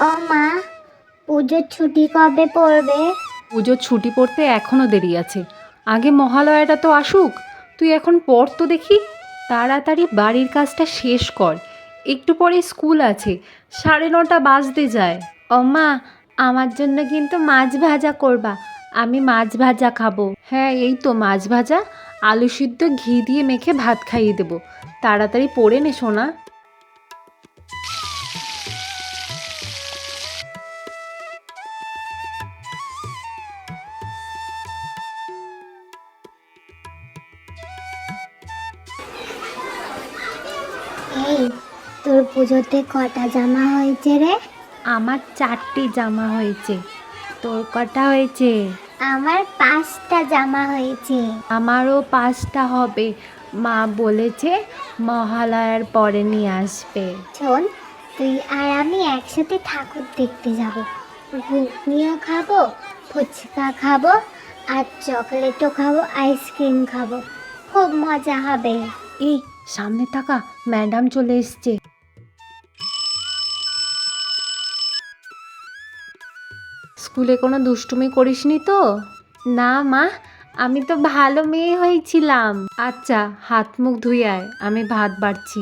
ও মা, পুজোর ছুটি কবে পড়বে? পুজোর ছুটি পড়তে এখনও দেরি আছে। আগে মহালয়াটা তো আসুক। তুই এখন পড় তো দেখি। তাড়াতাড়ি বাড়ির কাজটা শেষ কর, একটু পরে স্কুল আছে। 9:30 বাজতে যায়। ও মা, আমার জন্য কিন্তু মাছ ভাজা করবা, আমি মাছ ভাজা খাবো। হ্যাঁ, এই তো মাছ ভাজা, আলু সিদ্ধ ঘি দিয়ে মেখে ভাত খাইয়ে দেবো। তাড়াতাড়ি পড়ে নে সোনা। এই, তোর পুজোতে কটা জামা হয়েছে রে? আমার 4টি জামা হয়েছে। তোর কটা হয়েছে? আমার 5টা জামা হয়েছে। আমারও 5টা হবে। মা বলেছে মহালয়ার পরে নিয়ে আসবে। শোন, তুই আর আমি একসাথে ঠাকুর দেখতে যাব। ঘুগনিও খাবো, ফুচকা খাবো, আর চকলেটও খাবো, আইসক্রিম খাবো। খুব মজা হবে। এই সামনে তাকা, ম্যাডাম চলে এসছে। স্কুলে কোনো দুষ্টুমি করিসনি তো? না মা, আমি তো ভালো মেয়ে হয়েছিলাম। আচ্ছা, হাত মুখ ধুয়ে আয়, আমি ভাত বাড়ছি।